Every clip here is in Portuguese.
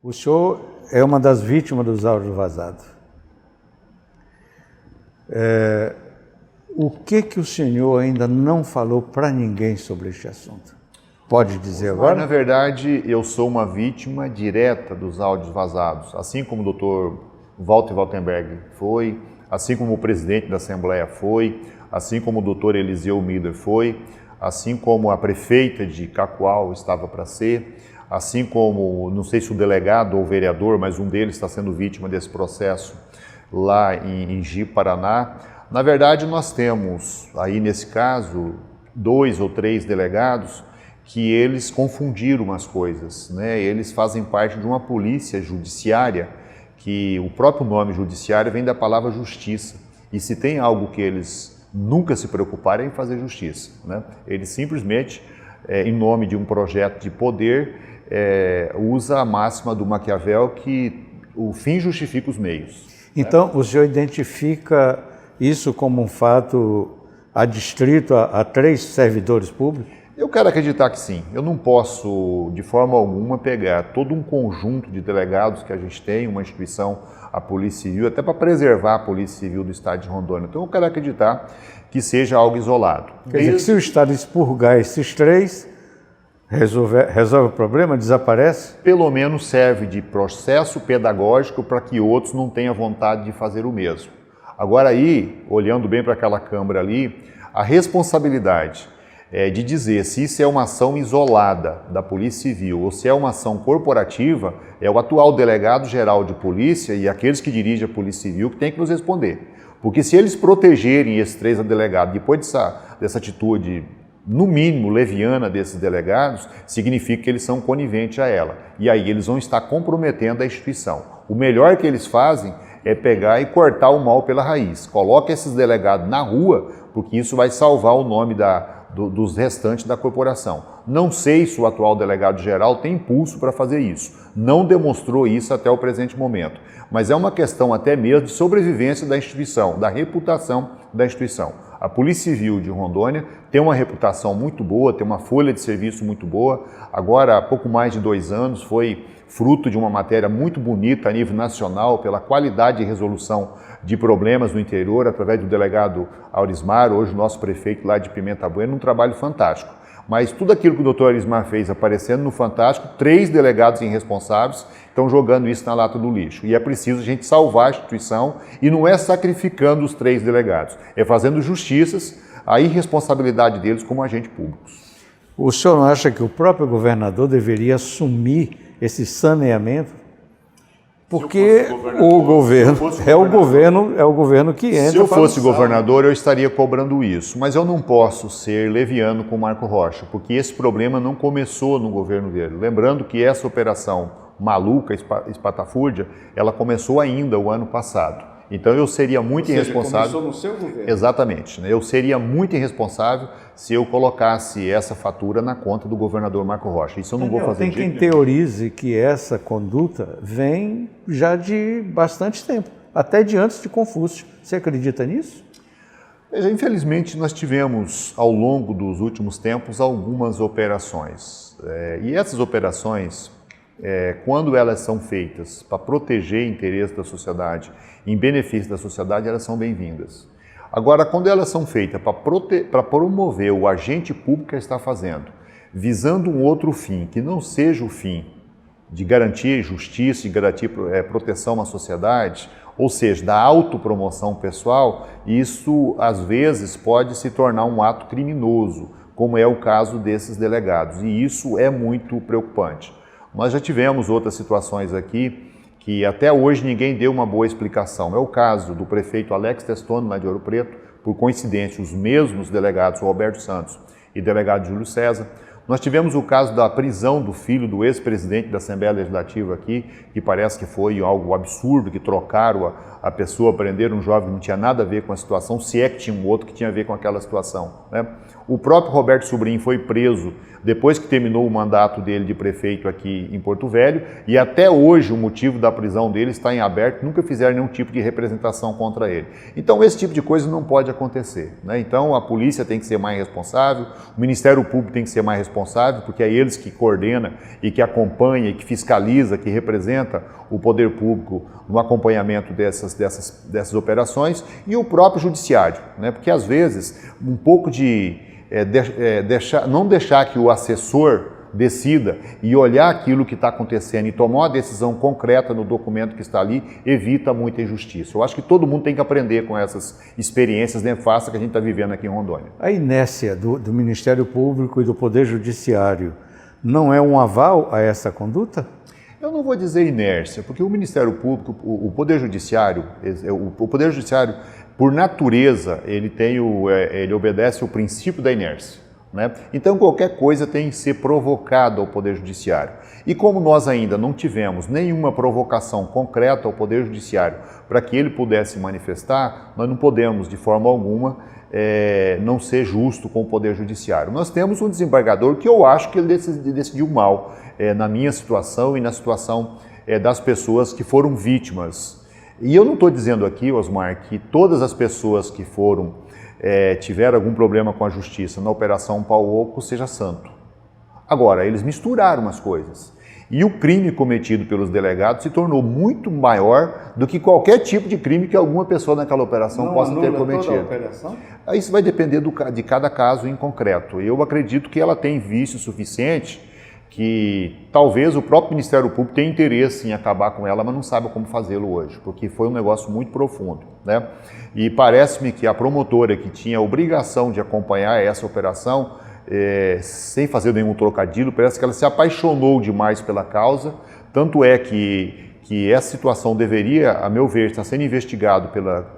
O senhor é uma das vítimas dos áudios vazados. O que o senhor ainda não falou para ninguém sobre este assunto? Pode dizer agora? Na verdade, eu sou uma vítima direta dos áudios vazados, assim como o Dr. Walter Waltenberg foi, assim como o presidente da Assembleia foi, assim como o Dr. Eliseu Miller foi, assim como a prefeita de Cacoal estava para ser, assim como, não sei se o delegado ou o vereador, mas um deles está sendo vítima desse processo lá em Ji, Paraná. Na verdade, nós temos aí nesse caso 2 ou 3 delegados que eles confundiram as coisas, né? Eles fazem parte de uma polícia judiciária, que o próprio nome judiciário vem da palavra justiça. E se tem algo que eles nunca se preocuparam é em fazer justiça, né? Eles simplesmente, em nome de um projeto de poder, usa a máxima do Maquiavel que o fim justifica os meios. Então, o senhor identifica isso como um fato adstrito a 3 servidores públicos? Eu quero acreditar que sim. Eu não posso, de forma alguma, pegar todo um conjunto de delegados que a gente tem, uma instituição, a Polícia Civil, até para preservar a Polícia Civil do Estado de Rondônia. Então, eu quero acreditar que seja algo isolado. Quer dizer, que se o Estado expurgar esses 3, resolve o problema, desaparece? Pelo menos serve de processo pedagógico para que outros não tenham vontade de fazer o mesmo. Agora aí, olhando bem para aquela câmara ali, a responsabilidade de dizer se isso é uma ação isolada da Polícia Civil ou se é uma ação corporativa, é o atual delegado-geral de polícia e aqueles que dirigem a Polícia Civil que tem que nos responder. Porque se eles protegerem esses 3 delegados depois dessa atitude, no mínimo, leviana desses delegados, significa que eles são coniventes a ela. E aí eles vão estar comprometendo a instituição. O melhor que eles fazem é pegar e cortar o mal pela raiz. Coloca esses delegados na rua, porque isso vai salvar o nome dos restantes da corporação. Não sei se o atual delegado-geral tem impulso para fazer isso. Não demonstrou isso até o presente momento. Mas é uma questão até mesmo de sobrevivência da instituição, da reputação da instituição. A Polícia Civil de Rondônia tem uma reputação muito boa, tem uma folha de serviço muito boa. Agora, há pouco mais de 2 anos, foi fruto de uma matéria muito bonita a nível nacional pela qualidade de resolução de problemas no interior, através do delegado Aurismar, hoje o nosso prefeito lá de Pimenta Bueno, um trabalho fantástico. Mas tudo aquilo que o doutor Aurismar fez aparecendo no Fantástico, 3 delegados irresponsáveis estão jogando isso na lata do lixo. E é preciso a gente salvar a instituição e não é sacrificando os 3 delegados, é fazendo justiças à irresponsabilidade deles como agentes públicos. O senhor não acha que o próprio governador deveria assumir esse saneamento? Porque o governo que entra. Se eu fosse governador, eu estaria cobrando isso, mas eu não posso ser leviano com o Marco Rocha, porque esse problema não começou no governo dele. Lembrando que essa operação maluca, espatafúrdia, ela começou ainda o ano passado. Então eu seria muito irresponsável. Começou no seu governo. Exatamente. Eu seria muito irresponsável se eu colocasse essa fatura na conta do governador Marco Rocha. Isso eu não vou fazer. Tem quem teorize que essa conduta vem já de bastante tempo, até de antes de Confúcio. Você acredita nisso? Veja, infelizmente nós tivemos ao longo dos últimos tempos algumas operações. E essas operações, quando elas são feitas para proteger interesses da sociedade, em benefício da sociedade, elas são bem-vindas. Agora, quando elas são feitas para promover o agente público que está fazendo, visando um outro fim, que não seja o fim de garantir justiça, de garantir proteção à sociedade, ou seja, da autopromoção pessoal, isso às vezes pode se tornar um ato criminoso, como é o caso desses delegados, e isso é muito preocupante. Nós já tivemos outras situações aqui que até hoje ninguém deu uma boa explicação. É o caso do prefeito Alex Testoni, lá de Ouro Preto, por coincidência, os mesmos delegados, Roberto Santos e delegado Júlio César. Nós tivemos o caso da prisão do filho do ex-presidente da Assembleia Legislativa aqui, que parece que foi algo absurdo, que trocaram a pessoa, prenderam um jovem que não tinha nada a ver com a situação, se é que tinha um outro que tinha a ver com aquela situação, né? O próprio Roberto Sobrinho foi preso depois que terminou o mandato dele de prefeito aqui em Porto Velho, e até hoje o motivo da prisão dele está em aberto, nunca fizeram nenhum tipo de representação contra ele. Então esse tipo de coisa não pode acontecer, né? Então a polícia tem que ser mais responsável, o Ministério Público tem que ser mais responsável, responsável, porque é eles que coordena e que acompanha e que fiscaliza, que representa o poder público no acompanhamento dessas operações, e o próprio judiciário, né? Porque às vezes um pouco de não deixar que o assessor decida e olhar aquilo que está acontecendo e tomar uma decisão concreta no documento que está ali, evita muita injustiça. Eu acho que todo mundo tem que aprender com essas experiências nefastas que a gente está vivendo aqui em Rondônia. A inércia do Ministério Público e do Poder Judiciário não é um aval a essa conduta? Eu não vou dizer inércia, porque o Ministério Público, o Poder Judiciário, por natureza, ele obedece ao princípio da inércia, né? Então, qualquer coisa tem que ser provocada ao Poder Judiciário. E como nós ainda não tivemos nenhuma provocação concreta ao Poder Judiciário para que ele pudesse manifestar, nós não podemos, de forma alguma, não ser justo com o Poder Judiciário. Nós temos um desembargador que eu acho que ele decidiu mal na minha situação e na situação das pessoas que foram vítimas. E eu não estou dizendo aqui, Osmar, que todas as pessoas que tiveram algum problema com a justiça na Operação Pau Oco seja santo. Agora, eles misturaram as coisas. E o crime cometido pelos delegados se tornou muito maior do que qualquer tipo de crime que alguma pessoa naquela operação possa ter cometido. Toda a operação? Isso vai depender de cada caso em concreto. Eu acredito que ela tem vício suficiente que talvez o próprio Ministério Público tenha interesse em acabar com ela, mas não sabe como fazê-lo hoje, porque foi um negócio muito profundo, né? E parece-me que a promotora que tinha a obrigação de acompanhar essa operação, sem fazer nenhum trocadilho, parece que ela se apaixonou demais pela causa, tanto é que essa situação deveria, a meu ver, estar sendo investigado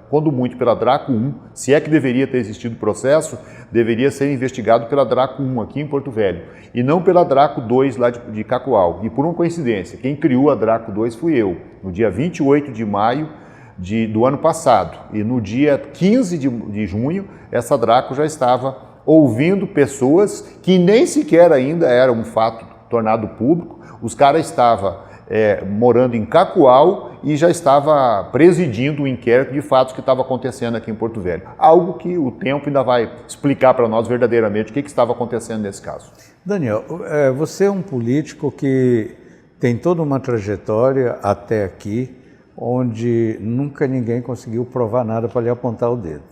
quando muito, pela Draco 1, se é que deveria ter existido processo, deveria ser investigado pela Draco 1 aqui em Porto Velho, e não pela Draco 2 lá de Cacoal. E por uma coincidência, quem criou a Draco 2 fui eu, no dia 28 de maio do ano passado, e no dia 15 de junho, essa Draco já estava ouvindo pessoas que nem sequer ainda era um fato tornado público, os caras estavam morando em Cacoal e já estava presidindo o inquérito de fatos que estava acontecendo aqui em Porto Velho. Algo que o tempo ainda vai explicar para nós verdadeiramente o que estava acontecendo nesse caso. Daniel, você é um político que tem toda uma trajetória até aqui, onde nunca ninguém conseguiu provar nada para lhe apontar o dedo.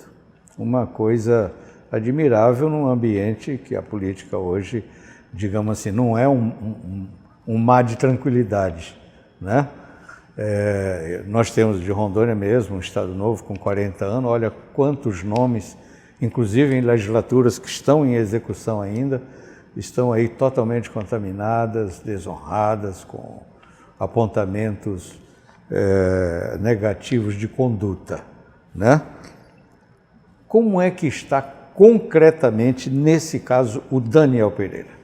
Uma coisa admirável num ambiente que a política hoje, digamos assim, não é um mar de tranquilidade, né? Nós temos de Rondônia mesmo, um estado novo com 40 anos, olha quantos nomes, inclusive em legislaturas que estão em execução ainda, estão aí totalmente contaminadas, desonradas, com apontamentos negativos de conduta, né? Como é que está concretamente, nesse caso, o Daniel Pereira?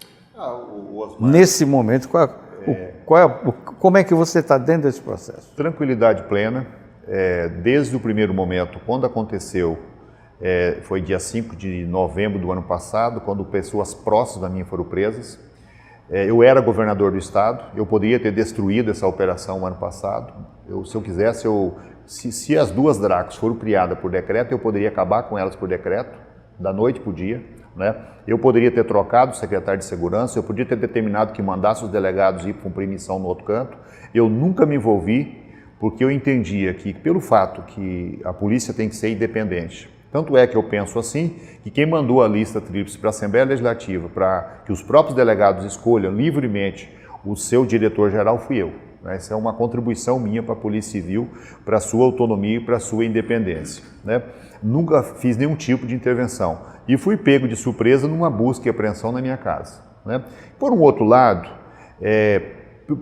Nesse momento, como é que você está dentro desse processo? Tranquilidade plena. Desde o primeiro momento, quando aconteceu, foi dia 5 de novembro do ano passado, quando pessoas próximas a mim foram presas. Eu era governador do estado, eu poderia ter destruído essa operação no ano passado. Se eu quisesse, se as duas Dracos foram criadas por decreto, eu poderia acabar com elas por decreto, da noite para o dia, né? Eu poderia ter trocado o secretário de segurança, eu podia ter determinado que mandasse os delegados ir cumprir missão no outro canto. Eu nunca me envolvi, porque eu entendia que, pelo fato que a polícia tem que ser independente, tanto é que eu penso assim, que quem mandou a lista tríplice para a Assembleia Legislativa, para que os próprios delegados escolham livremente o seu diretor-geral, fui eu. Essa é uma contribuição minha para a Polícia Civil, para a sua autonomia e para a sua independência, né? Nunca fiz nenhum tipo de intervenção e fui pego de surpresa numa busca e apreensão na minha casa, né? Por um outro lado,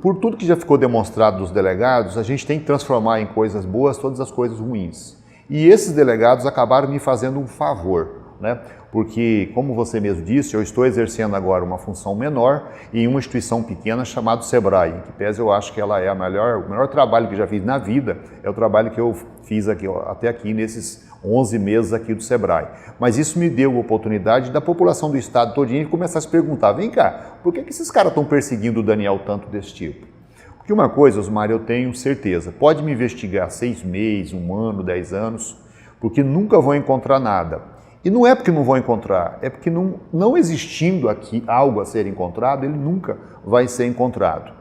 por tudo que já ficou demonstrado dos delegados, a gente tem que transformar em coisas boas todas as coisas ruins. E esses delegados acabaram me fazendo um favor, né? Porque, como você mesmo disse, eu estou exercendo agora uma função menor em uma instituição pequena chamada Sebrae, em que pese eu acho que ela é o melhor trabalho que já fiz na vida, é o trabalho que eu fiz aqui, até aqui nesses 11 meses aqui do Sebrae. Mas isso me deu a oportunidade da população do estado todinho começar a se perguntar, vem cá, por que esses caras estão perseguindo o Daniel tanto desse tipo? Porque uma coisa, Osmar, eu tenho certeza, pode me investigar 6 meses, 1 ano, 10 anos, porque nunca vão encontrar nada. E não é porque não vão encontrar, é porque não existindo aqui algo a ser encontrado, ele nunca vai ser encontrado.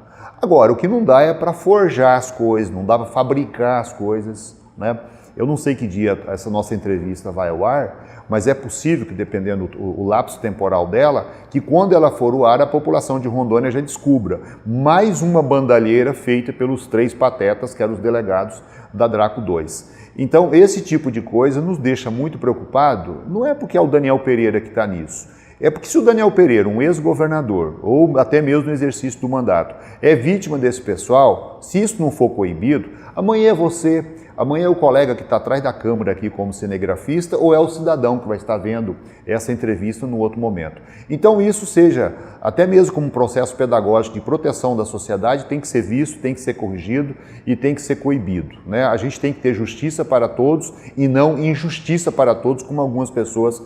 Agora, o que não dá é para forjar as coisas, não dá para fabricar as coisas, né? Eu não sei que dia essa nossa entrevista vai ao ar, mas é possível que, dependendo o lapso temporal dela, que quando ela for ao ar, a população de Rondônia já descubra mais uma bandalheira feita pelos 3 patetas, que eram os delegados da Draco 2. Então, esse tipo de coisa nos deixa muito preocupado, não é porque é o Daniel Pereira que está nisso, é porque se o Daniel Pereira, um ex-governador, ou até mesmo no exercício do mandato, é vítima desse pessoal, se isso não for coibido, amanhã é você, amanhã é o colega que está atrás da câmera aqui como cinegrafista, ou é o cidadão que vai estar vendo essa entrevista no outro momento. Então isso seja, até mesmo como um processo pedagógico de proteção da sociedade, tem que ser visto, tem que ser corrigido e tem que ser coibido, né? A gente tem que ter justiça para todos e não injustiça para todos, como algumas pessoas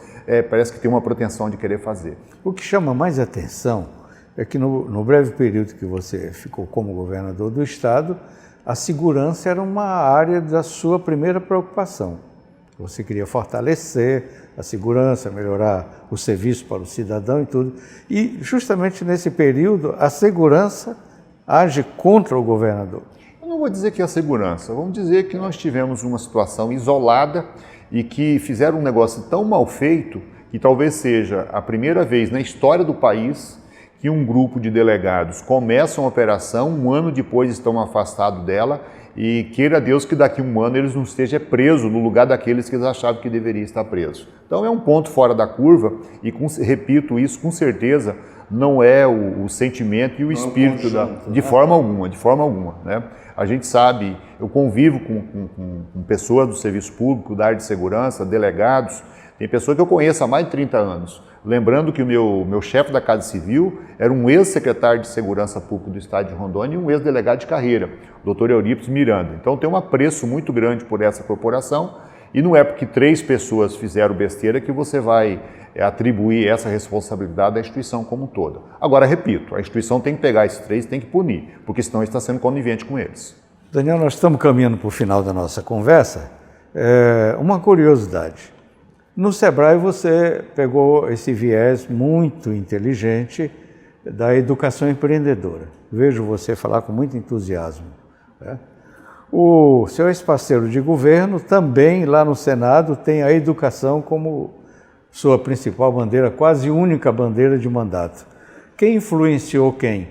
parece que têm uma pretensão de querer fazer. O que chama mais atenção é que no breve período que você ficou como governador do estado, a segurança era uma área da sua primeira preocupação. Você queria fortalecer a segurança, melhorar o serviço para o cidadão e tudo. E justamente nesse período, a segurança age contra o governador. Eu não vou dizer que é a segurança, vamos dizer que nós tivemos uma situação isolada e que fizeram um negócio tão mal feito que talvez seja a primeira vez na história do país que um grupo de delegados começa uma operação, um ano depois estão afastados dela e queira Deus que daqui a um ano eles não estejam presos no lugar daqueles que eles achavam que deveria estar preso. Então é um ponto fora da curva e, repito isso, com certeza não é o sentimento e o espírito de forma alguma, né? A gente sabe, eu convivo com pessoas do serviço público, da área de segurança, delegados, tem pessoas que eu conheço há mais de 30 anos. Lembrando que o meu chefe da Casa Civil era um ex-secretário de Segurança Pública do Estado de Rondônia e um ex-delegado de carreira, o Dr. Eurípides Miranda. Então tem um apreço muito grande por essa corporação e não é porque 3 pessoas fizeram besteira que você vai atribuir essa responsabilidade à instituição como um todo. Agora, repito, a instituição tem que pegar esses 3 e tem que punir, porque senão está sendo conivente com eles. Daniel, nós estamos caminhando para o final da nossa conversa. Uma curiosidade. No Sebrae você pegou esse viés muito inteligente da educação empreendedora. Vejo você falar com muito entusiasmo, né? O seu ex-parceiro de governo também lá no Senado tem a educação como sua principal bandeira, quase única bandeira de mandato. Quem influenciou quem?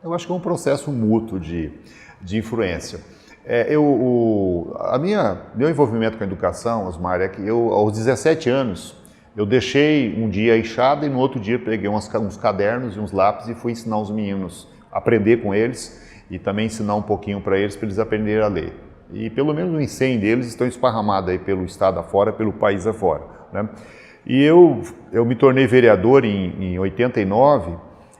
Eu acho que é um processo mútuo de influência. Meu envolvimento com a educação, Osmar, é que eu, aos 17 anos, eu deixei um dia a enxada e no outro dia peguei uns cadernos e uns lápis e fui ensinar os meninos, aprender com eles e também ensinar um pouquinho para eles aprenderem a ler. E pelo menos uns 100 deles estão esparramados aí pelo estado afora, pelo país afora, né? E eu me tornei vereador em 89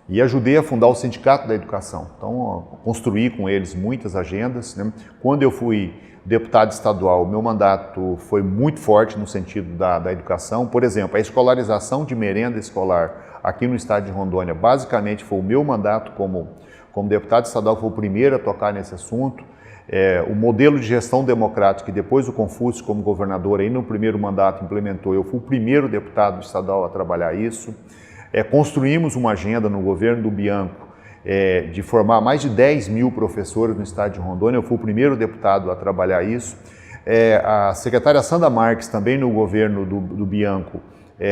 e ajudei a fundar o Sindicato da Educação. Então, construí com eles muitas agendas, né? Quando eu fui deputado estadual, meu mandato foi muito forte no sentido da educação. Por exemplo, a escolarização de merenda escolar aqui no estado de Rondônia, basicamente foi o meu mandato como deputado estadual, foi o primeiro a tocar nesse assunto. O modelo de gestão democrática, que depois o Confúcio, como governador, aí no primeiro mandato implementou, eu fui o primeiro deputado estadual a trabalhar isso. Construímos uma agenda no governo do Bianco de formar mais de 10 mil professores no estado de Rondônia, eu fui o primeiro deputado a trabalhar isso. A secretária Sandra Marques, também no governo do Bianco,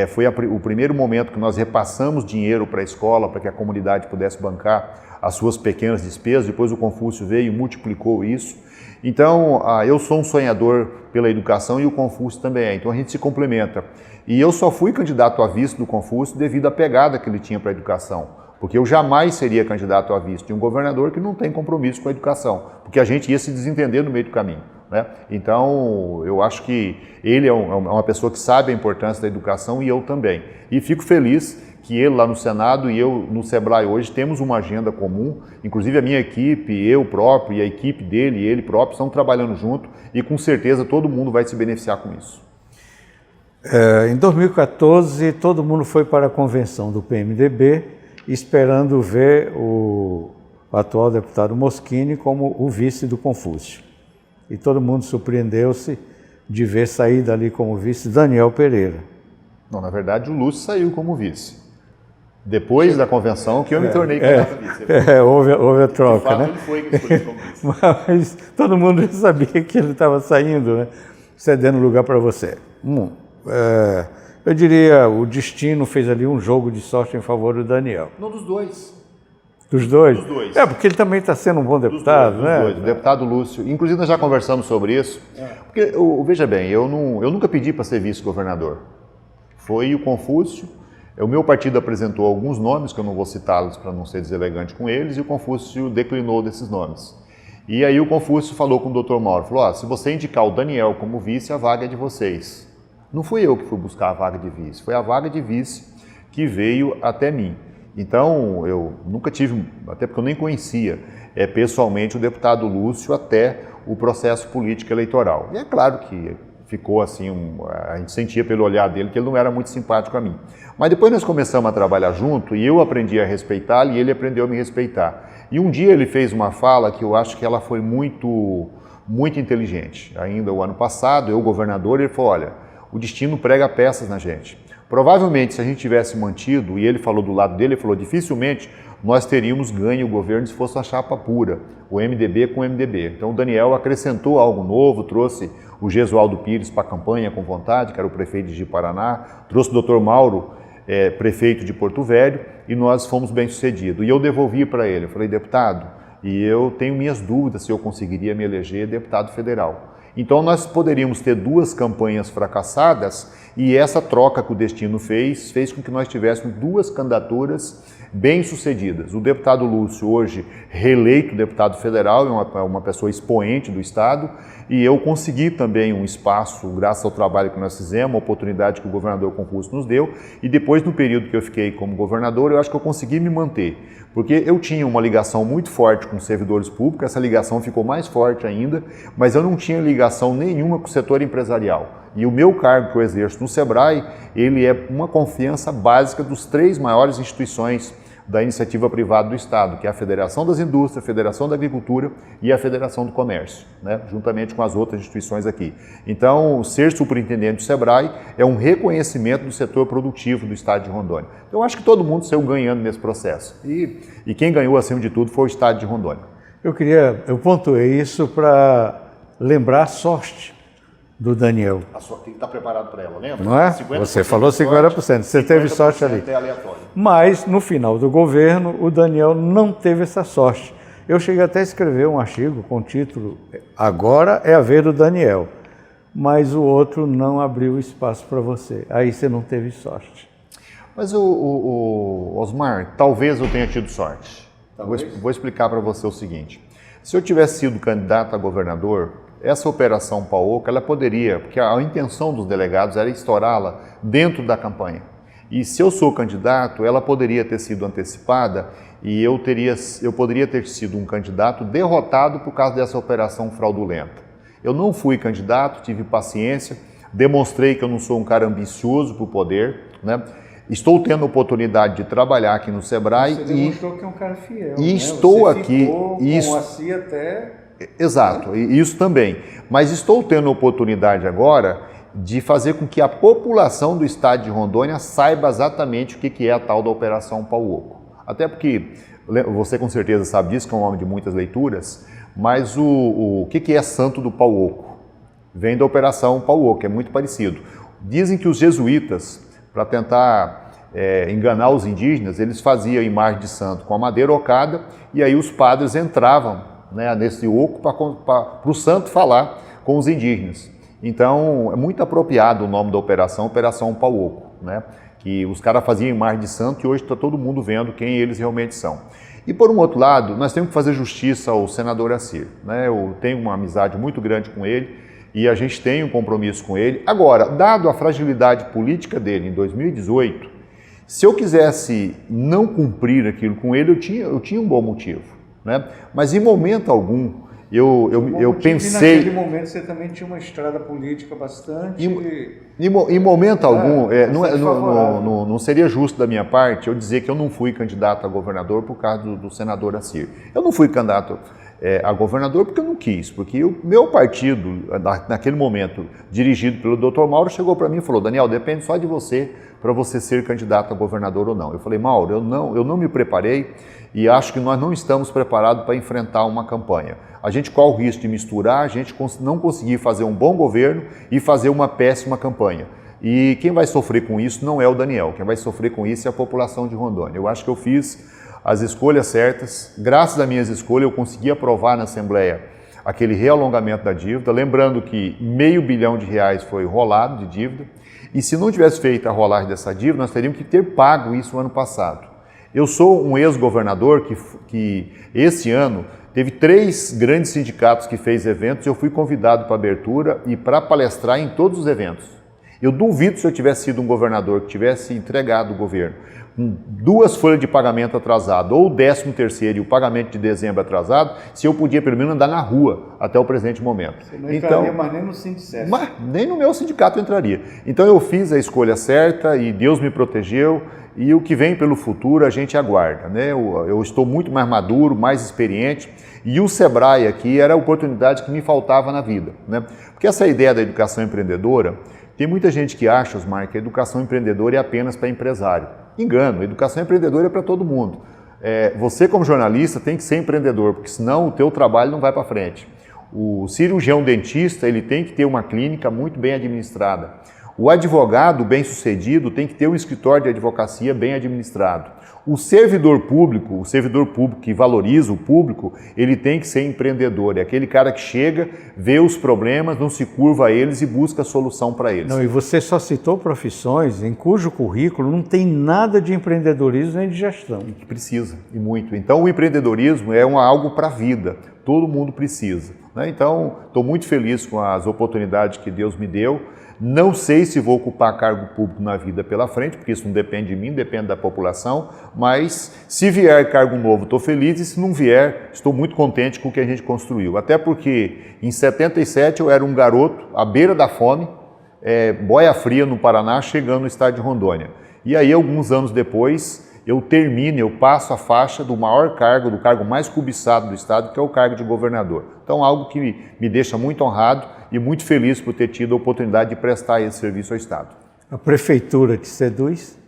foi o primeiro momento que nós repassamos dinheiro para a escola, para que a comunidade pudesse bancar as suas pequenas despesas. Depois o Confúcio veio e multiplicou isso. Então, eu sou um sonhador pela educação e o Confúcio também é. Então a gente se complementa. E eu só fui candidato a vice do Confúcio devido à pegada que ele tinha para a educação. Porque eu jamais seria candidato a vice de um governador que não tem compromisso com a educação. Porque a gente ia se desentender no meio do caminho, né? Então, eu acho que ele é uma pessoa que sabe a importância da educação e eu também. E fico feliz que ele lá no Senado e eu no Sebrae hoje temos uma agenda comum, inclusive a minha equipe, eu próprio e a equipe dele e ele próprio estão trabalhando junto e com certeza todo mundo vai se beneficiar com isso. Em 2014, todo mundo foi para a convenção do PMDB esperando ver o atual deputado Moschini como o vice do Confúcio. E todo mundo surpreendeu-se de ver sair dali como vice Daniel Pereira. Não, na verdade o Lúcio saiu como vice. Depois da convenção que eu me tornei candidato a vice. Houve a troca, de fato, né? ele foi que escolheu como vice. Mas todo mundo já sabia que ele estava saindo, né? Cedendo lugar para você. Eu diria, o destino fez ali um jogo de sorte em favor do Daniel. Não, dos dois. Dos dois? Dos dois. Porque ele também está sendo um bom deputado, dos né? Dois. O deputado Lúcio. Inclusive, nós já conversamos sobre isso. Porque, veja bem, eu nunca pedi para ser vice-governador. Foi o Confúcio. O meu partido apresentou alguns nomes, que eu não vou citá-los para não ser deselegante com eles, e o Confúcio declinou desses nomes. E aí o Confúcio falou com o Dr. Mauro, falou, se você indicar o Daniel como vice, a vaga é de vocês. Não fui eu que fui buscar a vaga de vice, foi a vaga de vice que veio até mim. Então, eu nunca tive, até porque eu nem conhecia pessoalmente o deputado Lúcio até o processo político eleitoral. E é claro que ficou assim, a gente sentia pelo olhar dele que ele não era muito simpático a mim. Mas depois nós começamos a trabalhar junto e eu aprendi a respeitá-lo e ele aprendeu a me respeitar. E um dia ele fez uma fala que eu acho que ela foi muito inteligente. Ainda o ano passado, eu, governador, ele falou, olha, o destino prega peças na gente. Provavelmente, se a gente tivesse mantido, e ele falou do lado dele, ele falou, dificilmente nós teríamos ganho o governo se fosse uma chapa pura, o MDB com o MDB. Então o Daniel acrescentou algo novo, trouxe o Gesualdo Pires para a campanha com vontade, que era o prefeito de Ji-Paraná, trouxe o Dr. Mauro, prefeito de Porto Velho, e nós fomos bem-sucedidos. E eu devolvi para ele, eu falei, deputado, e eu tenho minhas dúvidas se eu conseguiria me eleger deputado federal. Então nós poderíamos ter duas campanhas fracassadas e essa troca que o destino fez com que nós tivéssemos duas candidaturas bem-sucedidas. O deputado Lúcio, hoje reeleito deputado federal, é uma pessoa expoente do Estado, e eu consegui também um espaço, graças ao trabalho que nós fizemos, a oportunidade que o governador Confúcio nos deu, e depois, no período que eu fiquei como governador, eu acho que eu consegui me manter, porque eu tinha uma ligação muito forte com os servidores públicos, essa ligação ficou mais forte ainda, mas eu não tinha ligação nenhuma com o setor empresarial. E o meu cargo que eu exerço no SEBRAE, ele é uma confiança básica dos 3 maiores instituições da iniciativa privada do Estado, que é a Federação das Indústrias, a Federação da Agricultura e a Federação do Comércio, né? Juntamente com as outras instituições aqui. Então, ser superintendente do SEBRAE é um reconhecimento do setor produtivo do Estado de Rondônia. Então, eu acho que todo mundo saiu ganhando nesse processo. E quem ganhou, acima de tudo, foi o Estado de Rondônia. Eu pontuei isso para lembrar a sorte do Daniel. A sorte tem que estar preparado para ela, lembra? Não é? Você falou 50%, você teve sorte ali. É aleatório. Mas, no final do governo, o Daniel não teve essa sorte. Eu cheguei até a escrever um artigo com o título Agora é a vez do Daniel, mas o outro não abriu espaço para você. Aí você não teve sorte. Mas, Osmar, talvez eu tenha tido sorte. Vou explicar para você o seguinte. Se eu tivesse sido candidato a governador, essa operação PAOCO, ela poderia, porque a intenção dos delegados era estourá-la dentro da campanha. E se eu sou candidato, ela poderia ter sido antecipada e eu poderia ter sido um candidato derrotado por causa dessa operação fraudulenta. Eu não fui candidato, tive paciência, demonstrei que eu não sou um cara ambicioso por poder, né? Estou tendo a oportunidade de trabalhar aqui no SEBRAE. Você demonstrou que é um cara fiel, e né? estou Você aqui. Ficou com a CIA até... Exato, isso também. Mas estou tendo a oportunidade agora de fazer com que a população do estado de Rondônia saiba exatamente o que é a tal da Operação PAOCO. Até porque você com certeza sabe disso, que é um homem de muitas leituras, mas o que é santo do PAOCO? Vem da Operação PAOCO, é muito parecido. Dizem que os jesuítas, para tentar enganar os indígenas, eles faziam imagem de santo com a madeira ocada e aí os padres entravam, né, nesse oco para o santo falar com os indígenas. Então, é muito apropriado o nome da operação, Operação PAOCO, né, que os caras faziam imagem de santo e hoje está todo mundo vendo quem eles realmente são. E por um outro lado, nós temos que fazer justiça ao senador Assir, né, eu tenho uma amizade muito grande com ele e a gente tem um compromisso com ele. Agora, dado a fragilidade política dele em 2018, se eu quisesse não cumprir aquilo com ele, eu tinha um bom motivo. Né? Mas em momento algum eu pensei... Naquele momento você também tinha uma estrada política bastante... Em momento algum, não seria justo da minha parte eu dizer que eu não fui candidato a governador por causa do senador Assir. Eu não fui candidato. a governador porque eu não quis, porque o meu partido, naquele momento, dirigido pelo Dr. Mauro, chegou para mim e falou: Daniel, depende só de você para você ser candidato a governador ou não. Eu falei: Mauro, eu não me preparei e acho que nós não estamos preparados para enfrentar uma campanha. A gente corre o risco de misturar, a gente não conseguir fazer um bom governo e fazer uma péssima campanha. E quem vai sofrer com isso não é o Daniel, quem vai sofrer com isso é a população de Rondônia. Eu acho que eu fiz as escolhas certas, graças às minhas escolhas eu consegui aprovar na Assembleia aquele realongamento da dívida, lembrando que R$500 bilhão foi rolado de dívida, e se não tivesse feito a rolagem dessa dívida, nós teríamos que ter pago isso ano passado. Eu sou um ex-governador que esse ano teve 3 grandes sindicatos que fez eventos, eu fui convidado para abertura e para palestrar em todos os eventos. Eu duvido se eu tivesse sido um governador que tivesse entregado o governo com 2 folhas de pagamento atrasado ou o 13º e o pagamento de dezembro atrasado, se eu podia pelo menos andar na rua até o presente momento. Você não entraria mais nem no sindicato. Mas nem no meu sindicato eu entraria. Então eu fiz a escolha certa e Deus me protegeu e o que vem pelo futuro a gente aguarda, né? Eu estou muito mais maduro, mais experiente e o Sebrae aqui era a oportunidade que me faltava na vida, né? Porque essa ideia da educação empreendedora, tem muita gente que acha, Osmar, que a educação empreendedora é apenas para empresário. Engano, a educação empreendedora é para todo mundo. Você como jornalista tem que ser empreendedor, porque senão o teu trabalho não vai para frente. O cirurgião dentista ele tem que ter uma clínica muito bem administrada. O advogado bem-sucedido tem que ter um escritório de advocacia bem administrado. O servidor público que valoriza o público, ele tem que ser empreendedor. É aquele cara que chega, vê os problemas, não se curva a eles e busca solução para eles. Não, e você só citou profissões em cujo currículo não tem nada de empreendedorismo nem de gestão. E que precisa, e muito. Então o empreendedorismo é algo para a vida, todo mundo precisa, né? Então estou muito feliz com as oportunidades que Deus me deu. Não sei se vou ocupar cargo público na vida pela frente, porque isso não depende de mim, depende da população, mas se vier cargo novo, estou feliz, e se não vier, estou muito contente com o que a gente construiu. Até porque em 77 eu era um garoto à beira da fome, boia fria no Paraná, chegando no estado de Rondônia. E aí, alguns anos depois, eu passo a faixa do maior cargo, do cargo mais cobiçado do estado, que é o cargo de governador. Então, algo que me deixa muito honrado e muito feliz por ter tido a oportunidade de prestar esse serviço ao estado. A prefeitura te seduz?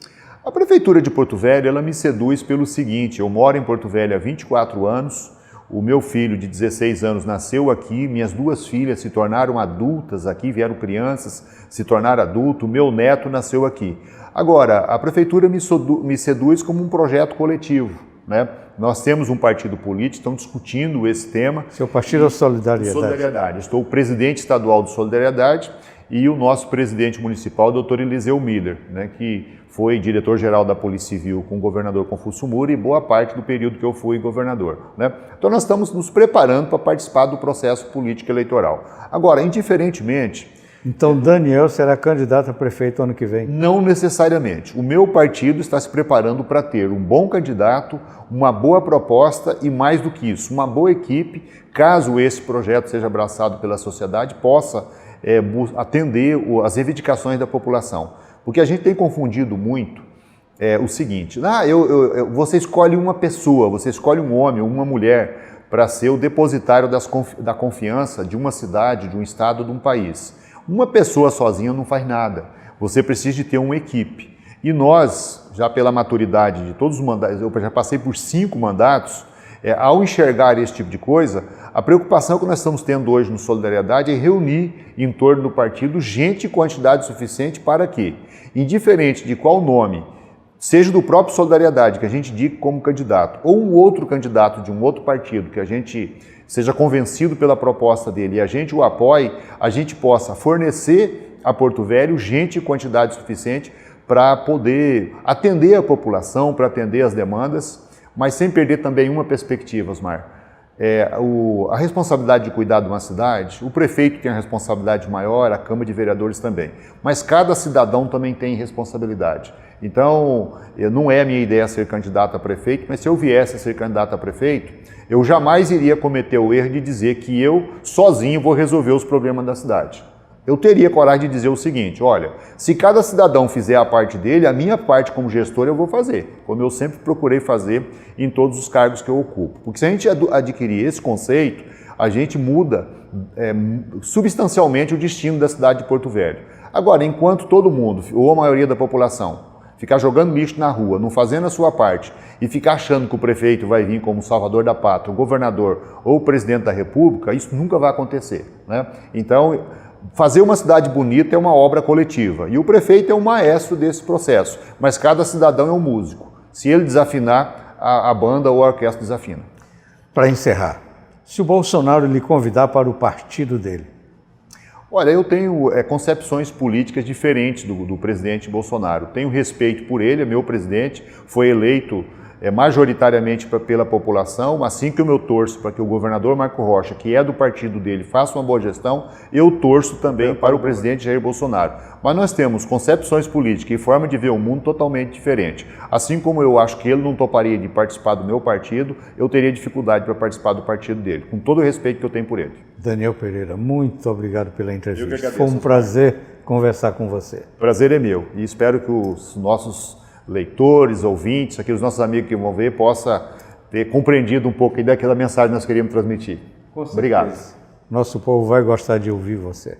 A prefeitura de Porto Velho, ela me seduz pelo seguinte: eu moro em Porto Velho há 24 anos, o meu filho de 16 anos nasceu aqui, minhas 2 filhas se tornaram adultas aqui, vieram crianças, se tornaram adultos, o meu neto nasceu aqui. Agora, a prefeitura me seduz como um projeto coletivo, né? Nós temos um partido político, estamos discutindo esse tema. Seu partido é Solidariedade. Solidariedade. Estou o presidente estadual do Solidariedade e o nosso presidente municipal, Dr. Eliseu Miller, né, que foi diretor-geral da Polícia Civil com o governador Confúcio Moura e boa parte do período que eu fui governador, né? Então nós estamos nos preparando para participar do processo político eleitoral. Agora, indiferentemente... Então Daniel será candidato a prefeito ano que vem? Não necessariamente. O meu partido está se preparando para ter um bom candidato, uma boa proposta e, mais do que isso, uma boa equipe, caso esse projeto seja abraçado pela sociedade, possa atender as reivindicações da população. Porque a gente tem confundido muito o seguinte: você escolhe uma pessoa, você escolhe um homem ou uma mulher para ser o depositário da confiança de uma cidade, de um estado, de um país. Uma pessoa sozinha não faz nada, você precisa de ter uma equipe. E nós, já pela maturidade de todos os mandatos, eu já passei por 5 mandatos, ao enxergar esse tipo de coisa, a preocupação que nós estamos tendo hoje no Solidariedade é reunir em torno do partido gente em quantidade suficiente para que, indiferente de qual nome, seja do próprio Solidariedade, que a gente indique como candidato, ou um outro candidato de um outro partido, que a gente seja convencido pela proposta dele e a gente o apoie, a gente possa fornecer a Porto Velho gente em quantidade suficiente para poder atender a população, para atender as demandas, mas sem perder também uma perspectiva, Osmar. A responsabilidade de cuidar de uma cidade, o prefeito tem a responsabilidade maior, a Câmara de Vereadores também, mas cada cidadão também tem responsabilidade. Então, não é a minha ideia ser candidato a prefeito, mas se eu viesse a ser candidato a prefeito, eu jamais iria cometer o erro de dizer que eu, sozinho, vou resolver os problemas da cidade. Eu teria coragem de dizer o seguinte, olha, se cada cidadão fizer a parte dele, a minha parte como gestor eu vou fazer, como eu sempre procurei fazer em todos os cargos que eu ocupo. Porque se a gente adquirir esse conceito, a gente muda substancialmente o destino da cidade de Porto Velho. Agora, enquanto todo mundo, ou a maioria da população, ficar jogando lixo na rua, não fazendo a sua parte e ficar achando que o prefeito vai vir como salvador da pátria, o governador ou o presidente da república, isso nunca vai acontecer, né? Então, fazer uma cidade bonita é uma obra coletiva e o prefeito é o maestro desse processo, mas cada cidadão é um músico. Se ele desafinar, a banda ou a orquestra desafina. Para encerrar, se o Bolsonaro lhe convidar para o partido dele? Olha, eu tenho concepções políticas diferentes do presidente Bolsonaro. Tenho respeito por ele, é meu presidente, foi eleito majoritariamente pela população, assim como eu torço para que o governador Marco Rocha, que é do partido dele, faça uma boa gestão, eu torço também para o presidente Jair Bolsonaro. Mas nós temos concepções políticas e forma de ver o mundo totalmente diferente. Assim como eu acho que ele não toparia de participar do meu partido, eu teria dificuldade para participar do partido dele, com todo o respeito que eu tenho por ele. Daniel Pereira, muito obrigado pela entrevista. Foi um prazer conversar com você. Prazer é meu e espero que os nossos leitores, ouvintes, aqueles nossos amigos que vão ver, possa ter compreendido um pouco daquela mensagem que nós queríamos transmitir. Obrigado. Nosso povo vai gostar de ouvir você.